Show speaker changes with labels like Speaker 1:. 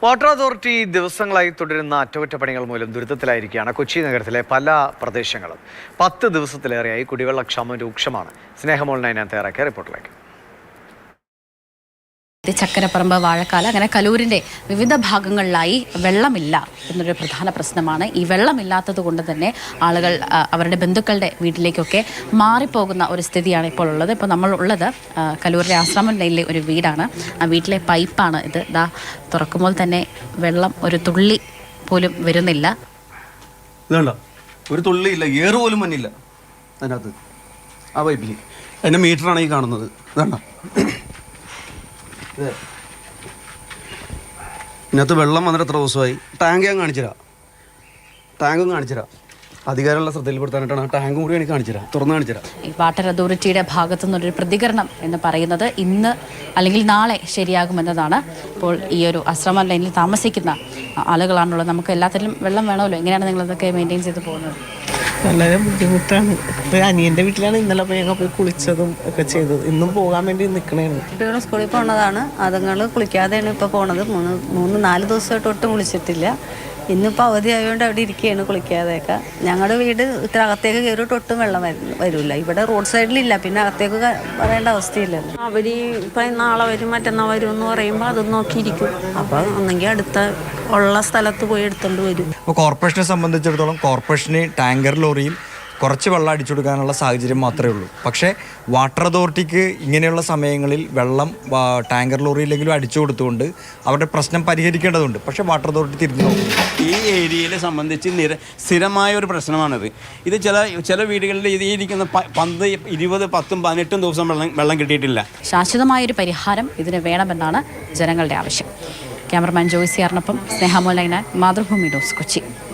Speaker 1: Water authority ദിവസങ്ങളായി തുടരുന്ന അറ്റകുറ്റപ്പണികൾ മൂലം ദുരിതത്തിലായിരിക്കുകയാണ് കൊച്ചി നഗരത്തിലെ പല പ്രദേശങ്ങളും. 10 ദിവസത്തിലേറെയായി കുടിവെള്ളക്ഷാമം രൂക്ഷമാണ്. സ്നേഹമോൾ നൈനാൻ തയ്യാറാക്കിയ റിപ്പോർട്ടിലേക്ക്.
Speaker 2: ചക്കരപ്പറമ്പ്, വാഴക്കാല, അങ്ങനെ കലൂരിൻ്റെ വിവിധ ഭാഗങ്ങളിലായി വെള്ളമില്ല എന്നൊരു പ്രധാന പ്രശ്നമാണ്. ഈ വെള്ളമില്ലാത്തത് കൊണ്ട് തന്നെ ആളുകൾ അവരുടെ ബന്ധുക്കളുടെ വീട്ടിലേക്കൊക്കെ മാറിപ്പോകുന്ന ഒരു സ്ഥിതിയാണ് ഇപ്പോൾ ഉള്ളത്. ഇപ്പോൾ നമ്മൾ ഉള്ളത് കലൂരിലെ ആശ്രമം ലൈനിലെ ഒരു വീടാണ്. ആ വീട്ടിലെ പൈപ്പാണ് ഇത്. ഇതാ തുറക്കുമ്പോൾ തന്നെ വെള്ളം ഒരു തുള്ളി പോലും വരുന്നില്ല.
Speaker 3: ഒരു തുള്ളി ഇല്ല, ഏറ് പോലും മഞ്ഞില്ല അതിനകത്ത്. ആ പൈപ്പിൽ അതിൻ്റെ മീറ്ററാണ് ഈ കാണുന്നത്. ഇതാണ്ട, ഇതിനകത്ത് വെള്ളം വന്നിട്ട് എത്ര ദിവസമായി. ടാങ്ക് ഞാൻ കാണിച്ചുതരാം, ടാങ്കും കാണിച്ചുതരാം. അധികാരമുള്ള ശ്രദ്ധയിൽപ്പെടുത്താനായിട്ടാണ് ടാങ്കും കൂടി എനിക്ക് കാണിച്ചുതരാം, തുറന്ന് കാണിച്ചുതരാം.
Speaker 2: ഈ വാട്ടർ അതോറിറ്റിയുടെ ഭാഗത്തു നിന്നൊരു പ്രതികരണം എന്ന് പറയുന്നത് ഇന്ന് അല്ലെങ്കിൽ നാളെ ശരിയാകുമെന്നതാണ്. ഇപ്പോൾ ഈ ഒരു ആശ്രമം ലൈനിൽ താമസിക്കുന്ന ആളുകളാണുള്ളത്. നമുക്ക് എല്ലാത്തിലും വെള്ളം വേണമല്ലോ. എങ്ങനെയാണ് നിങ്ങളതൊക്കെ മെയിൻറ്റെയിൻ ചെയ്ത് പോകുന്നത്?
Speaker 4: വളരെ ബുദ്ധിമുട്ടാണ്. ഇപ്പോൾ അനിയൻ്റെ വീട്ടിലാണ് ഇന്നലെ പോയി ഞങ്ങൾ പോയി കുളിച്ചതും ഒക്കെ ചെയ്തത്. ഇന്നും പോകാൻ വേണ്ടി നിൽക്കണേണ്.
Speaker 5: കുട്ടികൾ സ്കൂളിൽ പോകുന്നതാണ്. അതുങ്ങൾ കുളിക്കാതെയാണ് ഇപ്പോൾ പോണത്. 3-4 ദിവസമായിട്ട് ഒട്ടും കുളിച്ചിട്ടില്ല. ഇന്നിപ്പോൾ അവധി ആയതുകൊണ്ട് അവിടെ ഇരിക്കുകയാണ് കുളിക്കാതെയൊക്കെ. ഞങ്ങളുടെ വീട് ഇത്ര അകത്തേക്ക് കയറിയിട്ട് ഒട്ടും വെള്ളം വരില്ല. ഇവിടെ റോഡ് സൈഡിലില്ല, പിന്നെ അകത്തേക്ക് പറയേണ്ട അവസ്ഥയില്ലല്ലോ. അവർ ഇപ്പം നാളെ വരും മറ്റന്നാൾ വരും എന്ന് പറയുമ്പോൾ അതും നോക്കിയിരിക്കും. അപ്പോൾ ഒന്നെങ്കിൽ അടുത്ത ഉള്ള സ്ഥലത്ത് പോയി എടുത്തുകൊണ്ട് വരും.
Speaker 6: അപ്പോൾ കോർപ്പറേഷനെ സംബന്ധിച്ചിടത്തോളം കോർപ്പറേഷന് ടാങ്കർ ലോറിയിൽ കുറച്ച് വെള്ളം അടിച്ചു കൊടുക്കാനുള്ള സാഹചര്യം മാത്രമേ ഉള്ളൂ. പക്ഷേ വാട്ടർ അതോറിറ്റിക്ക് ഇങ്ങനെയുള്ള സമയങ്ങളിൽ വെള്ളം ടാങ്കർ ലോറിയിലെങ്കിലും അടിച്ചു കൊടുത്തുകൊണ്ട് അവരുടെ പ്രശ്നം പരിഹരിക്കേണ്ടതുണ്ട്. പക്ഷേ വാട്ടർ അതോറിറ്റി തിരിഞ്ഞു നോക്കും.
Speaker 7: ഈ ഏരിയയെ സംബന്ധിച്ച് സ്ഥിരമായ ഒരു പ്രശ്നമാണിത്. ഇത് ചില വീടുകളിൽ ഇത് ഇരിക്കുന്ന 20, 10, 18 ദിവസം വെള്ളം കിട്ടിയിട്ടില്ല.
Speaker 2: ശാശ്വതമായൊരു പരിഹാരം ഇതിന് വേണമെന്നാണ് ജനങ്ങളുടെ ആവശ്യം. ക്യാമറമാൻ ജോയ്സിയാറിനൊപ്പം സ്നേഹമോൾ നൈനാൻ, മാതൃഭൂമി ന്യൂസ്, കൊച്ചി.